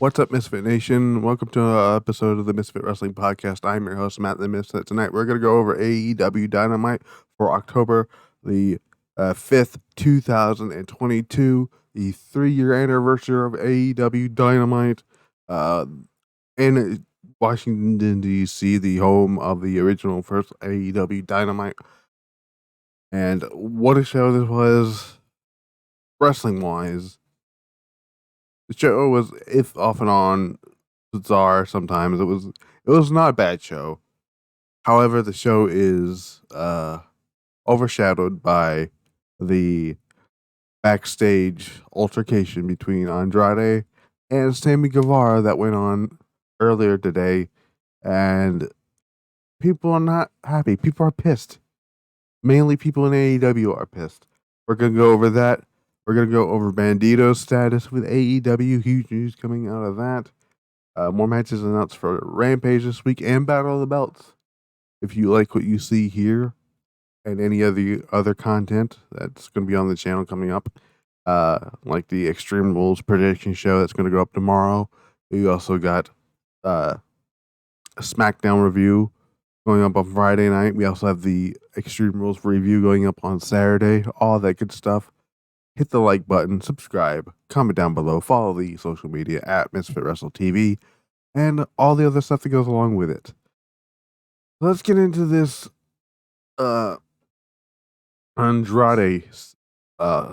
What's up, Misfit Nation? Welcome to an episode of the Misfit Wrestling Podcast. I'm your host, Matt the Misfit. Tonight, we're going to go over AEW Dynamite for October the 5th, 2022, the 3-year anniversary of AEW Dynamite in Washington, D.C., the home of the original first AEW Dynamite. And what a show this was, wrestling-wise. The show was, if off and on, bizarre sometimes. It was not a bad show. However, the show is overshadowed by the backstage altercation between Andrade and Sammy Guevara that went on earlier today, and people are not happy. People are pissed. Mainly people in AEW are pissed. We're gonna go over that. We're gonna go over Bandito's status with AEW. Huge news coming out of that. More matches announced for Rampage this week and Battle of the Belts. If you like what you see here and any of the other content that's going to be on the channel coming up, like the Extreme Rules prediction show that's going to go up tomorrow. We also got a SmackDown review going up on Friday night. We also have the Extreme Rules review going up on Saturday. All that good stuff. Hit the like button, subscribe, comment down below, follow the social media at Misfit Wrestle TV, and all the other stuff that goes along with it. Let's get into this Andrade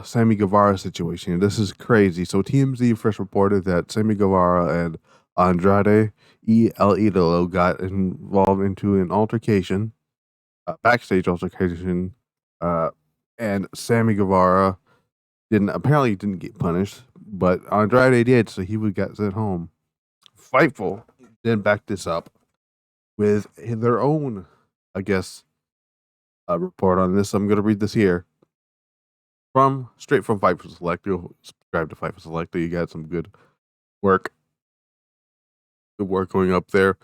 Sammy Guevara situation. This is crazy. So TMZ first reported that Sammy Guevara and Andrade El Idolo got involved into an altercation, backstage altercation, and Sammy Guevara apparently didn't get punished, but Andrade did, so he got sent home. Fightful then backed this up with their own, I guess, report on this. I'm going to read this here straight from Fightful Select. You'll subscribe to Fightful Select. You got some good work going up there.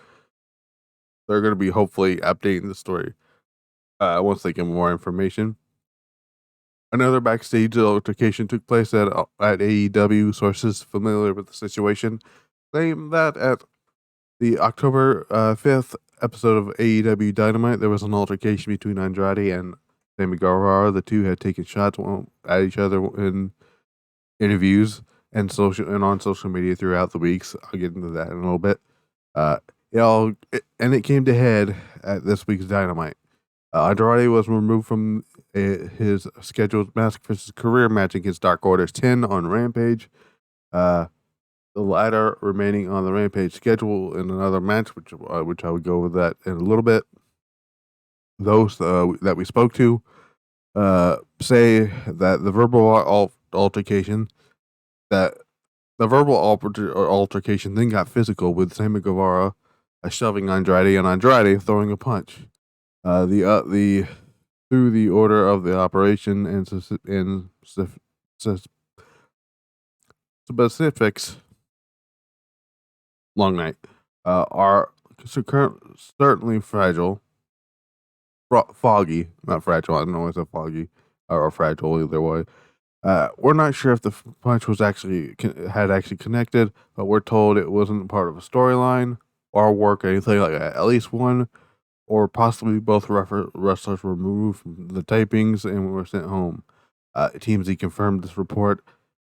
They're going to be hopefully updating the story once they get more information. Another backstage altercation took place at AEW. Sources familiar with the situation claim that at the October 5th episode of AEW Dynamite, there was an altercation between Andrade and Sammy Guevara. The two had taken shots at each other in interviews and on social media throughout the weeks. I'll get into that in a little bit. It came to head at this week's Dynamite. Andrade was removed from his scheduled Mask vs. Career match against Dark Order's 10 on Rampage. The latter remaining on the Rampage schedule in another match, which I would go over that in a little bit. Those that we spoke to say that the verbal altercation then got physical, with Sammy Guevara shoving Andrade and Andrade throwing a punch. Through the order of the operation and specifics, long night, are certainly fragile. Foggy, not fragile. I don't know if it's foggy or fragile either way. We're not sure if the punch had actually connected, but we're told it wasn't part of a storyline or work or anything like that. At least one or possibly both wrestlers were removed from the tapings and were sent home. TMZ confirmed this report.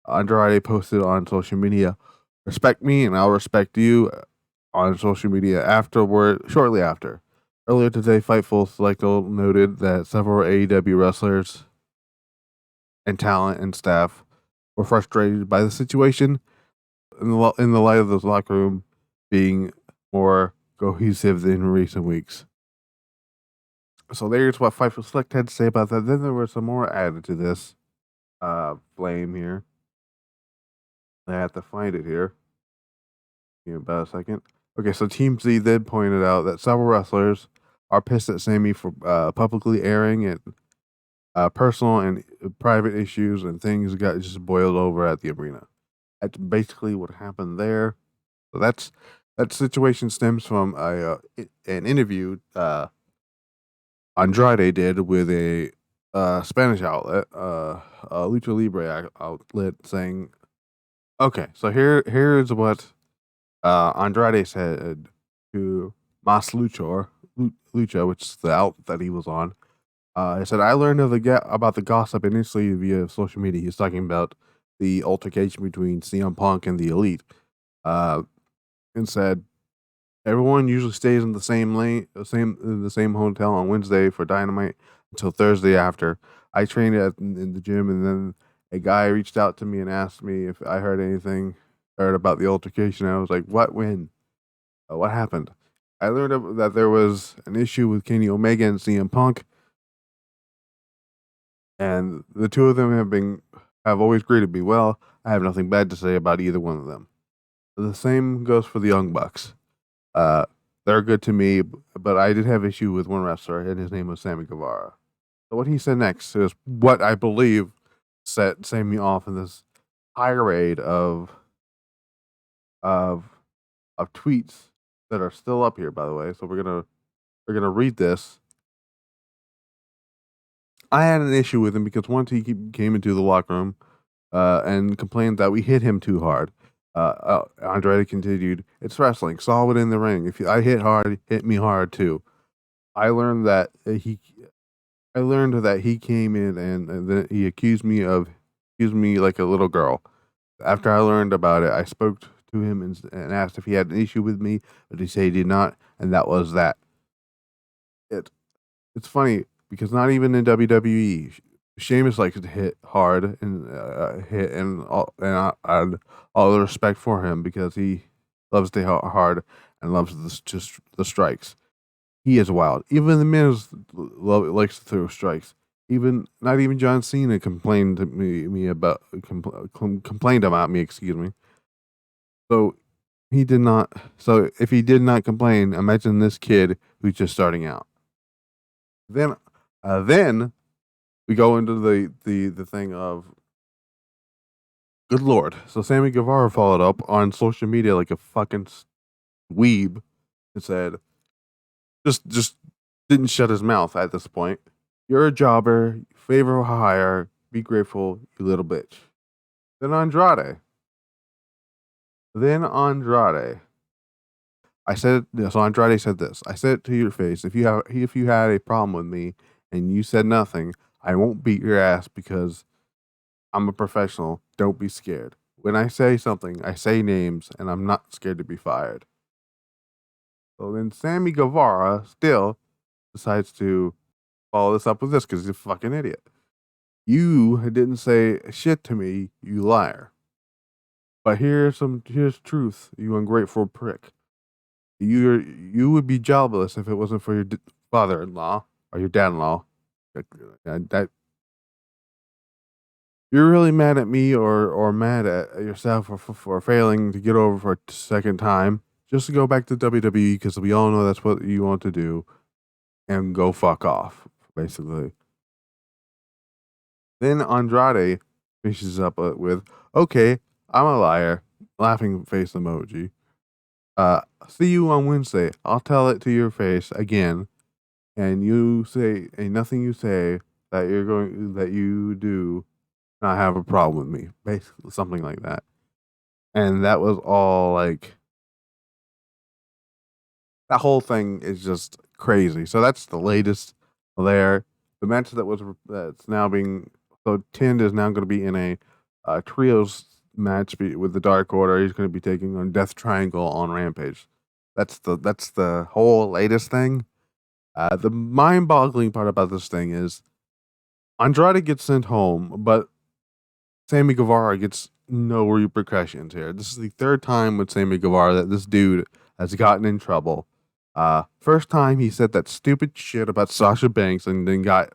Andrade posted on social media, "Respect me and I'll respect you," on social media shortly after. Earlier today, Fightful Select noted that several AEW wrestlers and talent and staff were frustrated by the situation in the light of the locker room being more cohesive than in recent weeks. So there's what Fightful Select had to say about that. Then there was some more added to this blame here. I have to find it here. Give me about a second. Okay, so Team Z then pointed out that several wrestlers are pissed at Sammy for publicly airing and personal and private issues, and things got just boiled over at the arena. That's basically what happened there. So that situation stems from an interview Andrade did with a Spanish outlet, a Lucha Libre outlet, saying, "Okay, so here is what Andrade said to Mas Lucha, which is the outlet that he was on, he said, I learned about the gossip initially via social media. He's talking about the altercation between CM Punk and the Elite, uh, and said, everyone usually stays in the same lane, the same hotel on Wednesday for Dynamite until Thursday after. I trained in the gym, and then a guy reached out to me and asked me if I heard about the altercation. And I was like, "What? When? What happened?" I learned that there was an issue with Kenny Omega and CM Punk, and the two of them have always greeted me well. I have nothing bad to say about either one of them. The same goes for the Young Bucks. Uh, they're good to me, but I did have issue with one wrestler, and his name was Sammy Guevara. So what he said next is what I believe set Sammy off in this tirade of of tweets that are still up here, by the way. So we're gonna read this. I had an issue with him because once he came into the locker room and complained that we hit him too hard. Andrade continued, "It's wrestling. Saw it in the ring. If I hit hard, hit me hard too." I learned that he came in and then he accused me like a little girl. After I learned about it, I spoke to him and asked if he had an issue with me, but he said he did not, and that was that. It it's funny because not even in WWE, Sheamus likes to hit hard and hit and all the respect for him because he loves to hit hard and loves just the strikes. He is wild. Even the Miz likes to throw strikes. Even not even John Cena complained about me. Excuse me. So he did not. So if he did not complain, imagine this kid who's just starting out. Then we go into the thing of good lord. So Sammy Guevara followed up on social media like a fucking weeb and said, just didn't shut his mouth at this point. You're a jobber, favor hire, be grateful, you little bitch. Then Andrade. So Andrade said this. I said it to your face. If you had a problem with me and you said nothing, I won't beat your ass because I'm a professional. Don't be scared. When I say something, I say names, and I'm not scared to be fired. So then Sammy Guevara still decides to follow this up with this because he's a fucking idiot. You didn't say shit to me, you liar. But here's truth, you ungrateful prick. You would be jobless if it wasn't for your father-in-law or your dad-in-law. That you're really mad at me or mad at yourself for failing to get over for a second time. Just to go back to WWE because we all know that's what you want to do, and go fuck off, basically. Then Andrade finishes up with, "Okay, I'm a liar." Laughing face emoji. See you on Wednesday. I'll tell it to your face again, and nothing you say that you do not have a problem with me. Basically, something like that. And that was all like that whole thing is just crazy. So that's the latest there. The match that's now being so Tind is now going to be in a trios match with the Dark Order. He's going to be taking on Death Triangle on Rampage. That's the whole latest thing. The mind-boggling part about this thing is Andrade gets sent home, but Sammy Guevara gets no repercussions here. This is the third time with Sammy Guevara that this dude has gotten in trouble. First time he said that stupid shit about Sasha Banks and then got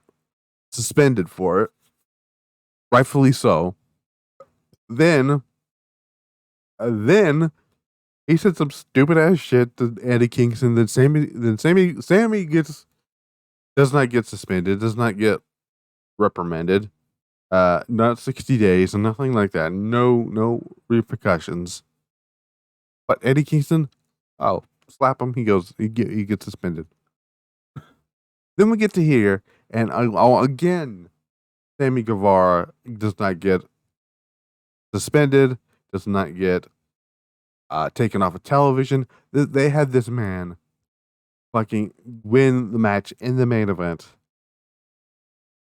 suspended for it. Rightfully so. Then he said some stupid ass shit to Eddie Kingston. Then Sammy does not get suspended, does not get reprimanded. Not 60 days and nothing like that. No repercussions. But Eddie Kingston, oh, slap him. He gets suspended. Then we get to here, and again, Sammy Guevara does not get suspended, does not get taken off of television. They had this man fucking win the match in the main event.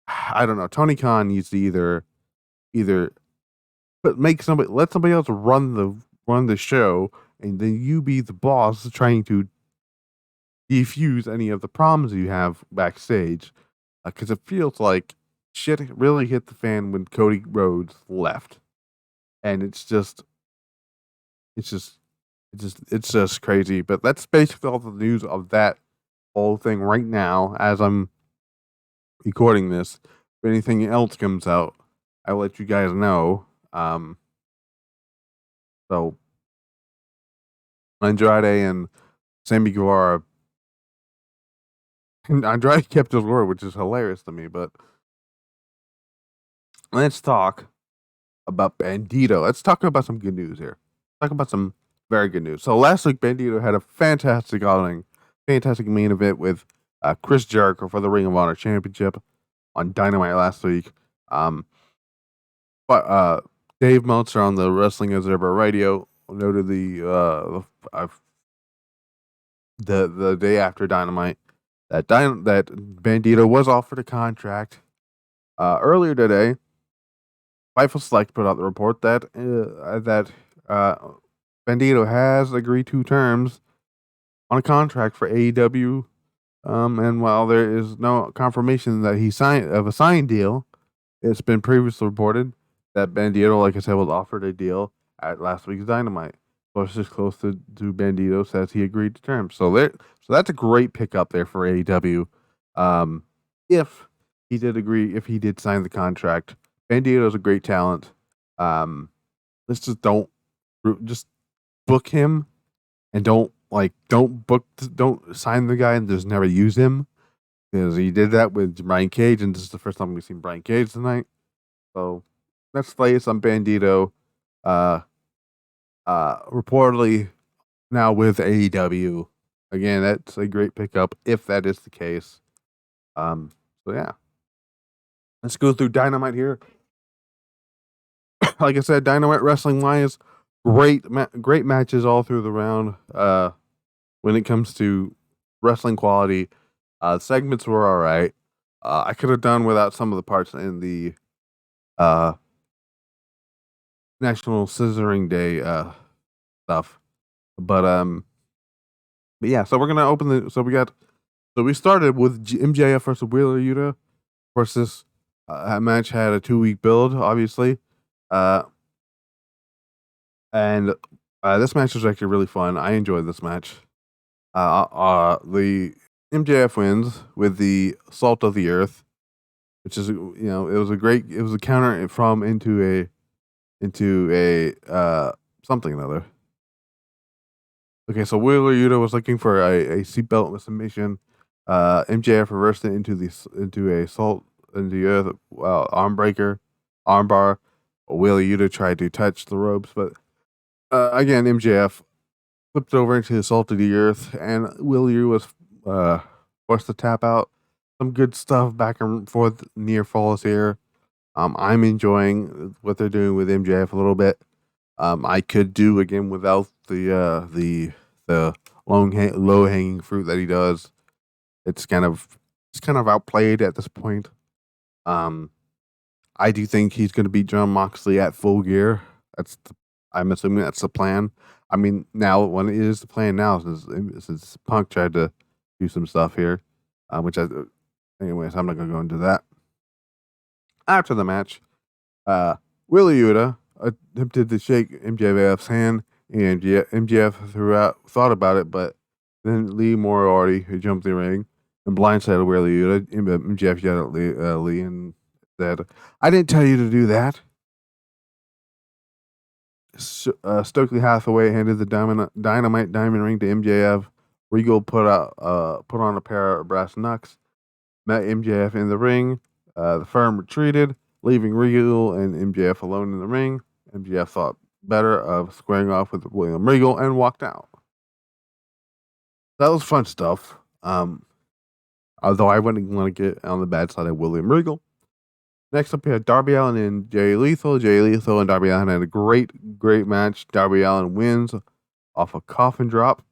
I don't know. Tony Khan needs to either but let somebody else run the show, and then you be the boss trying to defuse any of the problems you have backstage. Because it feels like shit really hit the fan when Cody Rhodes left, and it's just it's just crazy. But that's basically all the news of that whole thing right now as I'm recording this. If anything else comes out, I'll let you guys know. So Andrade and Sammy Guevara. And Andrade kept his word, which is hilarious to me. But let's talk about Bandito. Let's talk about some good news here. Talk about some very good news. So last week, Bandito had a fantastic outing, fantastic main event with Chris Jericho for the Ring of Honor Championship on Dynamite last week. But Dave Meltzer on the Wrestling Observer Radio noted the day after Dynamite that Bandito was offered a contract. Earlier today, Fightful Select put out the report that Bandito has agreed to terms on a contract for AEW. And while there is no confirmation that he signed of a signed deal, it's been previously reported that Bandito, like I said, was offered a deal at last week's Dynamite. Sources close to Bandito says he agreed to terms. So that's a great pickup there for AEW. If he did sign the contract, Bandito's a great talent. Let's just don't book him and don't sign the guy and just never use him, because he did that with Brian Cage, and this is the first time we've seen Brian Cage tonight. So let's lay some Bandito. Reportedly now with AEW. Again, that's a great pickup if that is the case. So yeah, let's go through Dynamite here. Like I said, Dynamite wrestling wise, great matches all through the round. When it comes to wrestling quality, segments were all right. I could have done without some of the parts in the National Scissoring Day stuff, but yeah. So we're gonna open the. So we started with MJF versus Wheeler Yuta. Of course, this match had a 2-week build, obviously, and this match was actually really fun. I enjoyed this match. The MJF wins with the Salt of the Earth, which is, it was a counter from into a something or other. Okay, so Wheeler Yuta was looking for a seatbelt submission. MJF reversed it into a Salt in the Earth armbar. Wheeler Yuta tried to touch the ropes, but again, MJF flipped over into the Salt of the Earth, and Wheeler was forced to tap out. Some good stuff back and forth, near falls here. I'm enjoying what they're doing with MJF a little bit. I could do again without the low hanging fruit that he does. It's kind of outplayed at this point. I do think he's going to beat Jon Moxley at Full Gear. I'm assuming that's the plan. I mean, now when it is the plan now, since Punk tried to do some stuff here, anyways, I'm not going to go into that. After the match, Wheeler Yuta attempted to shake MJF's hand, and MJF thought about it, but then Lee Moriarty, who jumped the ring and blindsided Wheeler Yuta, MJF yelled at Lee and said, "I didn't tell you to do that." Stokely Hathaway handed the Dynamite diamond ring to MJF. Regal put on a pair of brass knucks, met MJF in the ring. The firm retreated, leaving Regal and MJF alone in the ring. MJF thought better of squaring off with William Regal and walked out. That was fun stuff. Although I wouldn't want to get on the bad side of William Regal. Next up, we had Darby Allin and Jay Lethal. Jay Lethal and Darby Allin had a great match. Darby Allin wins off a coffin drop.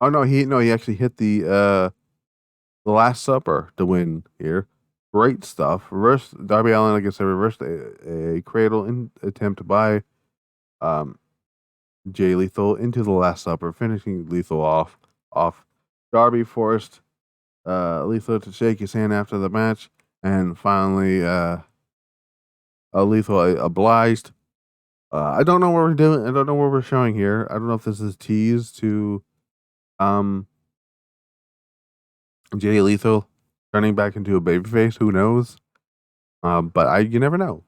Oh no, he actually hit the Last Supper to win here. Great stuff. Reverse Darby Allin, like I said, reversed a cradle attempt by um, Jay Lethal into the Last Supper, finishing Lethal off. Darby forced Lethal to shake his hand after the match, and finally Lethal obliged. I don't know what we're doing. I don't know what we're showing here. I don't know if this is tease to um, Jay Lethal turning back into a babyface. Who knows? But you never know.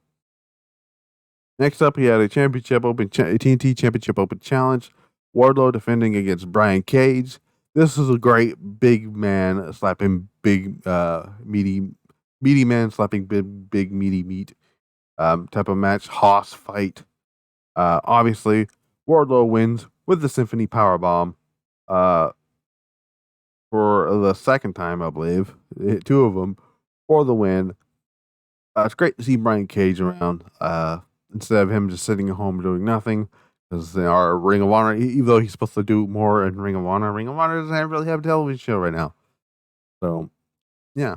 Next up, he had a TNT Championship Open Challenge. Wardlow defending against Brian Cage. This is a great big man slapping big meaty man slapping big meaty meat type of match. Hoss fight. Obviously, Wardlow wins with the Symphony Powerbomb for the second time, I believe. Two of them for the win. It's great to see Brian Cage around instead of him just sitting at home doing nothing. Because our Ring of Honor, even though he's supposed to do more in Ring of Honor doesn't really have a television show right now. So, yeah.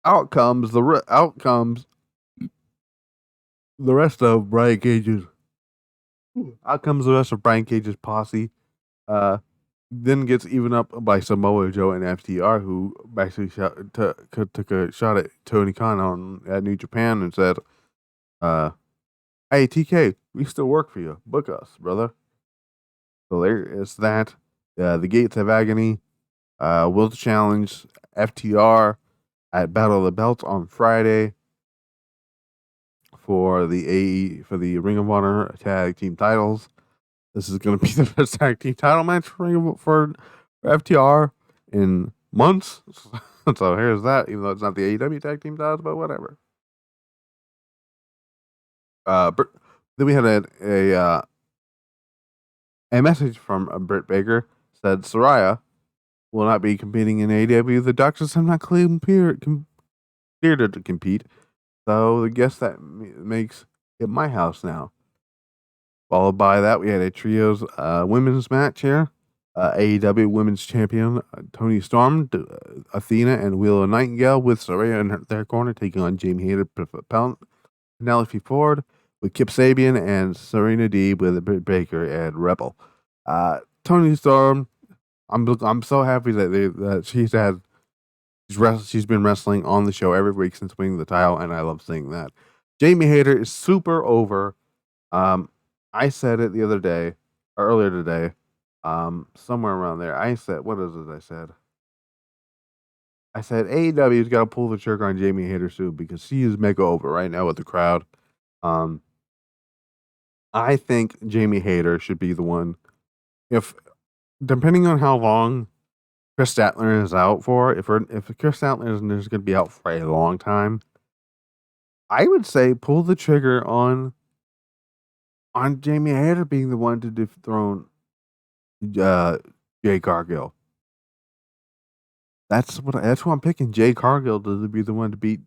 Out comes the rest of Brian Cage's. Out comes the rest of Brian Cage's posse. Then gets even up by Samoa Joe and FTR, who basically took a shot at Tony Khan at New Japan and said, "Hey TK, we still work for you. Book us, brother." So there is that. The Gates of Agony will challenge FTR at Battle of the Belts on Friday for the Ring of Honor tag team titles. This is going to be the best tag team title match for FTR in months. So here's that, even though it's not the AEW tag team titles, but whatever. Then we had a message from Britt Baker said Saraya will not be competing in AEW. The doctors have not cleared her to compete. So I guess that makes it my house now. Followed by that, we had a trios women's match here. AEW Women's Champion Toni Storm, Athena, and Willow Nightingale with Saraya in their corner taking on Jamie Hayter, Penelope Ford with Kip Sabian, and Serena Deeb with Britt Baker and Rebel. Toni Storm, I'm so happy that she's been wrestling on the show every week since winning the title, and I love seeing that. Jamie Hayter is super over. I said it the other day, or earlier today, somewhere around there. I said, what is it I said? I said AEW's got to pull the trigger on Jamie Hayter soon because she is mega over right now with the crowd. I think Jamie Hayter should be the one. If depending on how long Chris Statler is out for, if Chris Statler is going to be out for a long time, I would say pull the trigger on Jamie Hayter being the one to dethrone Jay Cargill. That's what I'm picking. Jay Cargill to be the one to beat.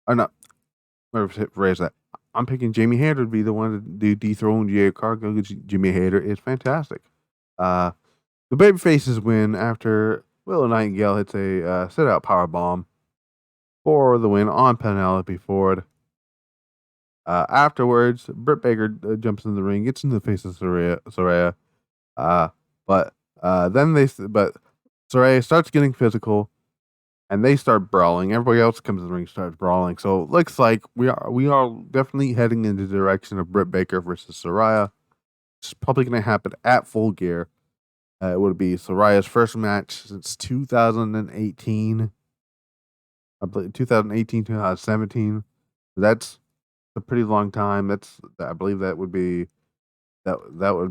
Or not. Raise that. I'm picking Jamie Hayter to be the one to dethrone Jay Cargill because Jamie Hayter is fantastic. The babyfaces win after Willow Nightingale hits a sit-out powerbomb for the win on Penelope Ford. Afterwards, Britt Baker jumps in the ring, gets in the face of Saraya. But Saraya starts getting physical, and they start brawling. Everybody else comes in the ring, starts brawling. So it looks like we are definitely heading in the direction of Britt Baker versus Saraya. It's probably going to happen at Full Gear. It would be Saraya's first match since 2018. I believe 2018, 2017. That's a pretty long time. I believe that would be I'll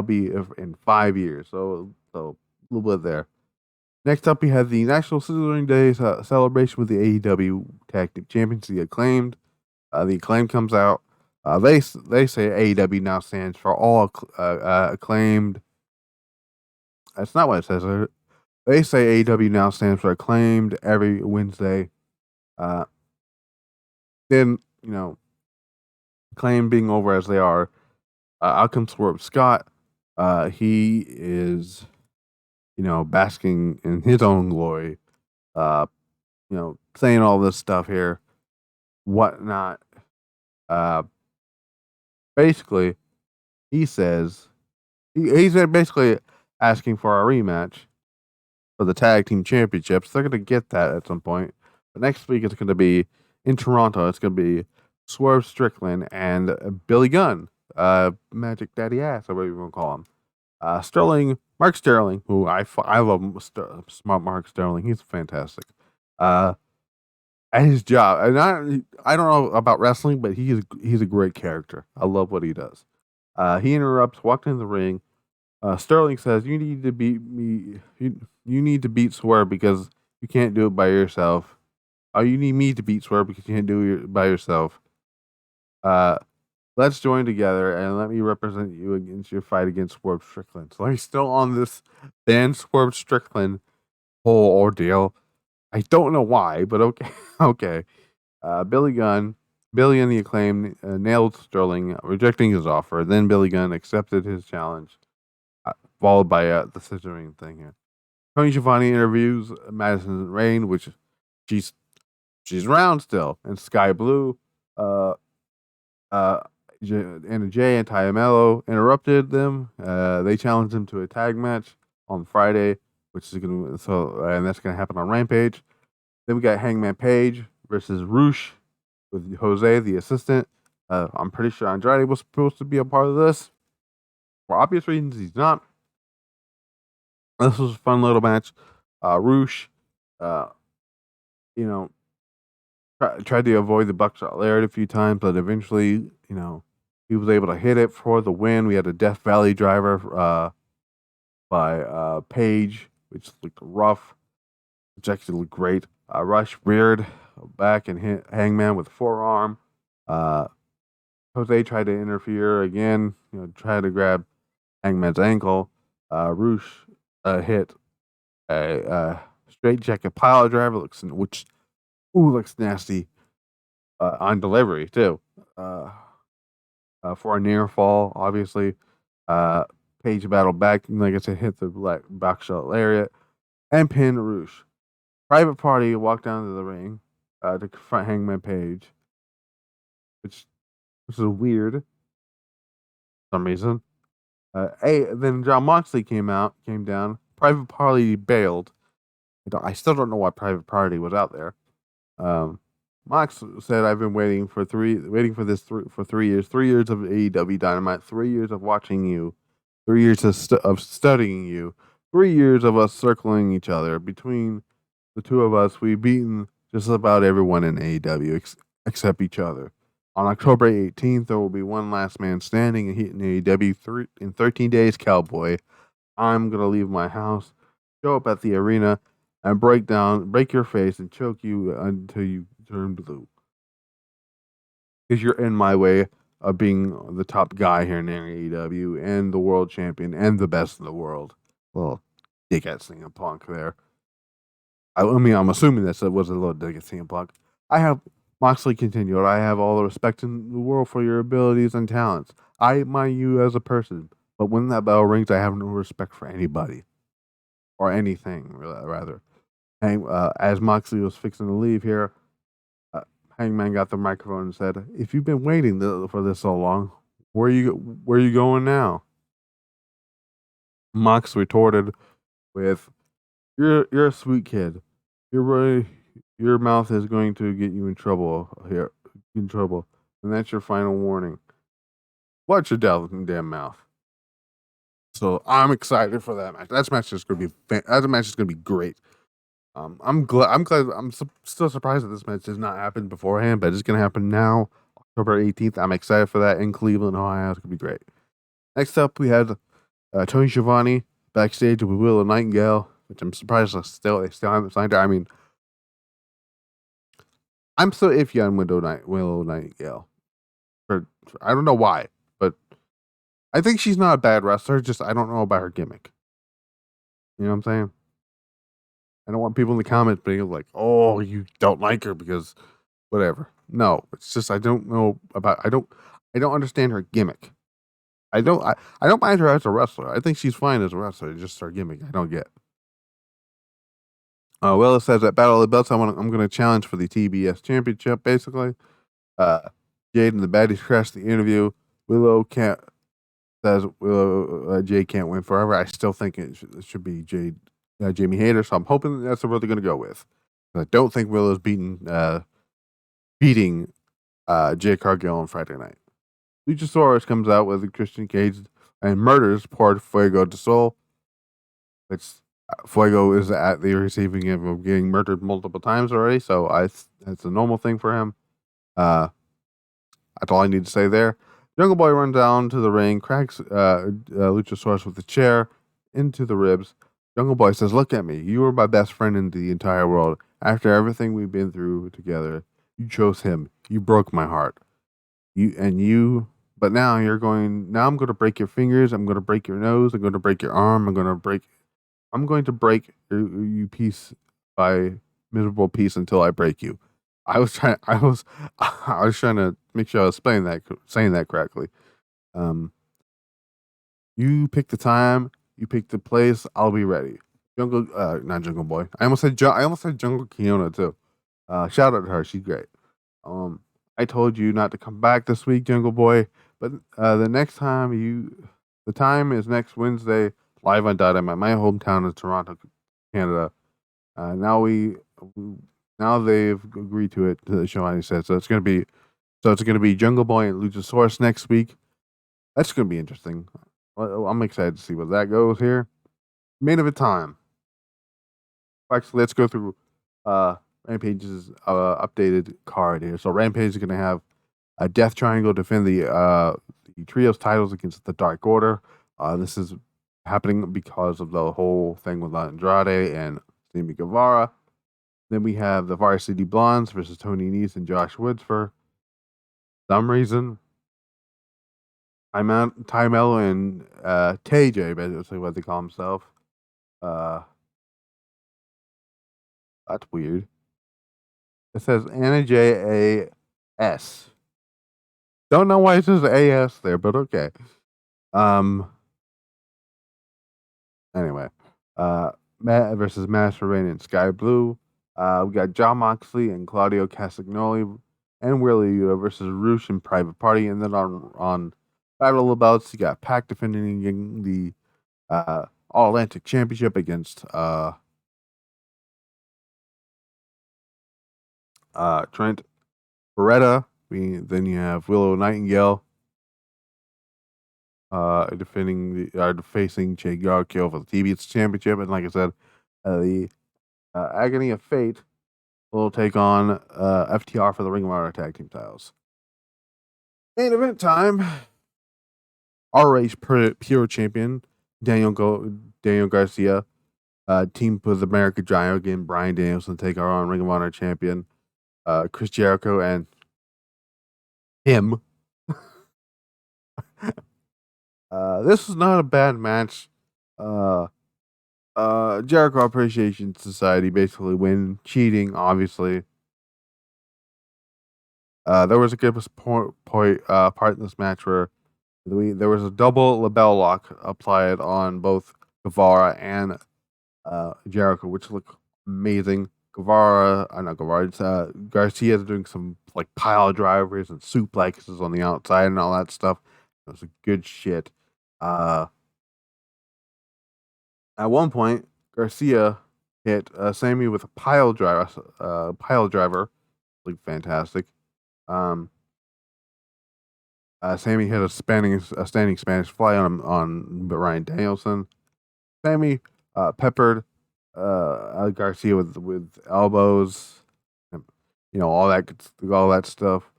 be in 5 years. So a little bit there. Next up, we had the National Sizzling Days celebration with the AEW Tag Team Champions, the Acclaimed. The Acclaimed comes out. They say AEW now stands for all acclaimed. That's not what it says. They say AEW now stands for Acclaimed every Wednesday. Then Acclaim being over as they are, out comes Swerve Scott. He is, basking in his own glory. Saying all this stuff here, whatnot. Uh, basically, he says he's basically asking for a rematch for the tag team championships. They're gonna get that at some point. But next week it's gonna be in Toronto. It's gonna be Swerve Strickland and Billy Gunn, Magic Daddy Ass, or whatever you want to call him. Mark Sterling, who I love, smart Mark Sterling. He's fantastic. At his job, and I don't know about wrestling, but he's a great character. I love what he does. He interrupts, walked in the ring. Sterling says, "You need to beat me. You need to beat Swerve because you can't do it by yourself. Oh, you need me to beat Swerve because you can't do it by yourself. Uh, let's join together and let me represent you against your fight against Swerve Strickland." So he's still on this ban Swerve Strickland whole ordeal. I don't know why, but okay, okay. Billy and the Acclaim nailed Sterling, rejecting his offer. Then Billy Gunn accepted his challenge, followed by the scissoring thing here. Tony Schiavone interviews Madison Rain, which she's around still, and Sky Blue. Anna Jay and Ty Mello interrupted them. They challenged him to a tag match on Friday, which is and that's gonna happen on Rampage. Then we got Hangman Page versus Roosh with Jose, the assistant. I'm pretty sure Andrade was supposed to be a part of this. For obvious reasons, he's not. This was a fun little match. Roosh, uh, tried to avoid the buckshot lariat a few times, but eventually, he was able to hit it for the win. We had a Death Valley driver by Page, which looked rough, which actually looked great. Rush reared back and hit Hangman with a forearm. Jose tried to interfere again, tried to grab Hangman's ankle. Roosh hit a straight jacket pile driver, which looks nasty on delivery too. For a near fall, obviously. Page battled back, like I said, hit the backshot lariat and pin Roosh. Private Party walked down to the ring to confront Hangman Page, which is weird for some reason. Then John Moxley came down. Private Party bailed. I still don't know why Private Party was out there. Mox said, "I've been waiting for 3 years. 3 years of AEW Dynamite. 3 years of watching you. 3 years of studying you. 3 years of us circling each other. Between the two of us, we've beaten just about everyone in AEW except each other. On October 18th, there will be one last man standing in AEW in 13 days, Cowboy. I'm gonna leave my house, show up at the arena, and break your face and choke you until you turn blue. Because you're in my way of being the top guy here in AEW and the world champion and the best in the world." Well, dickhead CM Punk there. I mean, I'm assuming that was a little dig at CM Punk. Moxley continued, "I have all the respect in the world for your abilities and talents. I admire you as a person, but when that bell rings, I have no respect for anybody. Or anything, rather." As Moxley was fixing to leave here, Hangman got the microphone and said, "If you've been waiting for this so long, where are you going now?" Mox retorted with, "You're a sweet kid. Your mouth is going to get you in trouble here, and that's your final warning. Watch your damn mouth." So I'm excited for that match. That match is going to be great. I'm glad. I'm still surprised that this match has not happened beforehand, but it's going to happen now, October 18th. I'm excited for that in Cleveland, Ohio. It's going to be great. Next up, we had Tony Schiavone backstage with Willow Nightingale, which I'm surprised they still haven't signed her. I mean, I'm so iffy on Willow Nightingale. I don't know why, but I think she's not a bad wrestler. Just I don't know about her gimmick. You know what I'm saying? I don't want people in the comments being like, "Oh, you don't like her because whatever. No, it's just I don't know about. I don't understand her gimmick. I don't mind her as a wrestler. I think she's fine as a wrestler. It's just her gimmick I don't get. Willow says at Battle of the Belts, I'm going to challenge for the TBS Championship. Basically, uh, Jade and the Baddies crash the interview. Willow can't says Jade can't win forever. I still think it should be Jamie Hayter. So I'm hoping that's what they're going to go with. I don't think Willow's beating Jay Cargill on Friday night. Luchasaurus comes out with Christian Cage and murders poor Fuego de Sol. It's Fuego is at the receiving end of getting murdered multiple times already, so it's a normal thing for him. That's all I need to say there. Jungle Boy runs down to the ring, cracks Luchasaurus with a chair into the ribs. Jungle Boy says, "Look at me. You were my best friend in the entire world. After everything we've been through together, you chose him. You broke my heart. But now you're going. Now I'm going to break your fingers. I'm going to break your nose. I'm going to break your arm. I'm going to break you piece by miserable piece until I break you." I was trying to make sure I was saying that correctly. You pick the time, you pick the place. I'll be ready. Not Jungle Boy. I almost said Jungle Kiona too. Shout out to her. She's great. I told you not to come back this week, Jungle Boy, but the time is next Wednesday, live on Dynamite, my hometown of Toronto, Canada. Now they've agreed to it, to the show, I said. So it's gonna be Jungle Boy and Luchasaurus next week. That's gonna be interesting. I'm excited to see where that goes here. Main event time. Actually, let's go through Rampage's updated card here. So Rampage is gonna have a Death Triangle defend the trios titles against the Dark Order. This is happening because of the whole thing with Andrade and Sammy Guevara. Then we have the Varsity Blondes versus Tony Nese and Josh Woods for some reason. Ty-Melo and TJ, basically what they call himself. That's weird. It says Anna J A S. Don't know why it says AS there, but okay. Anyway, Matt versus Master Rain and Sky Blue. We got John Moxley and Claudio Castagnoli and Willie Yuta versus Roosh and Private Party. And then on Battle of the Belts, you got Pac defending the All Atlantic Championship against Trent Beretta. Then you have Willow Nightingale facing Jay Garkill for the TBS Championship. And like I said, the Agony of Fate will take on FTR for the Ring of Honor Tag Team titles. Main event time. ROH Pure Champion Daniel Garcia teamed with America Giant again. Bryan Danielson take on Ring of Honor Champion Chris Jericho and him. This is not a bad match. Jericho Appreciation Society basically win, cheating, obviously. There was a good part in this match where there was a double label lock applied on both Guevara and Jericho, which looked amazing. Garcia is doing some like pile drivers and suplexes on the outside and all that stuff. It was a good shit. At one Garcia hit Sammy with a pile driver, like fantastic. Sammy hit a standing Spanish fly on Bryan Danielson. Sammy peppered Garcia with elbows, all that stuff.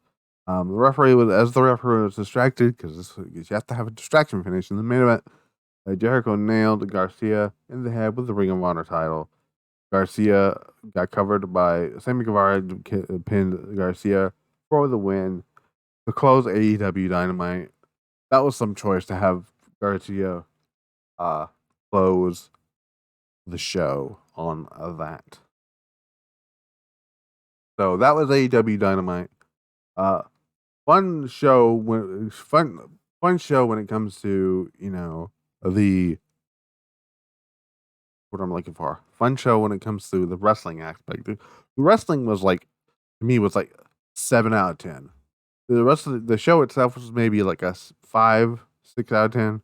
The referee was distracted because you have to have a distraction finish in the main event. Jericho nailed Garcia in the head with the Ring of Honor title. Garcia got covered by Sammy Guevara, pinned Garcia for the win. To close AEW Dynamite, that was some choice to have Garcia close the show on that. So that was AEW Dynamite. Fun show when fun show when it comes to the what I'm looking for. Fun show when it comes to the wrestling aspect. The wrestling was like to me was like 7 out of 10. The rest of the show itself was maybe like a 5, 6 out of 10.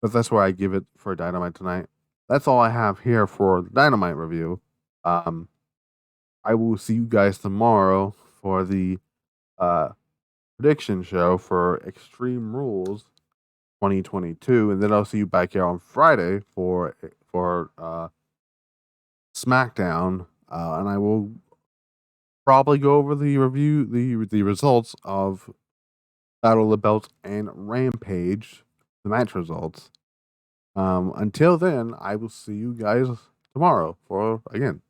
But that's where I give it for Dynamite tonight. That's all I have here for the Dynamite review. I will see you guys tomorrow for the prediction show for Extreme Rules 2022, and then I'll see you back here on Friday for SmackDown, and I will probably go over the results of Battle of the Belts and Rampage, the match results. Until then, I will see you guys tomorrow for again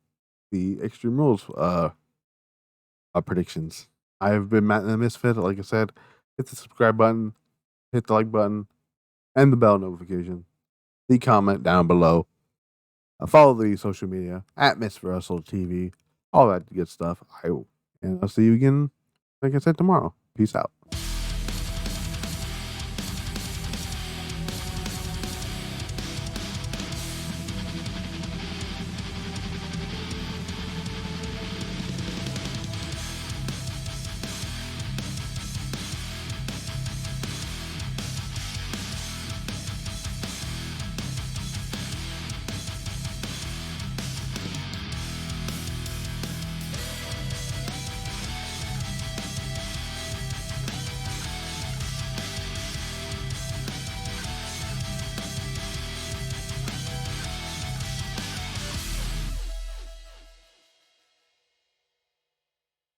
the Extreme Rules predictions. I have been Matt and the Misfit. Like I said, hit the subscribe button, hit the like button, and the bell notification. The comment down below. Follow the social media at Misfit Wrestle TV. All that good stuff. And I'll see you again, like I said, tomorrow. Peace out.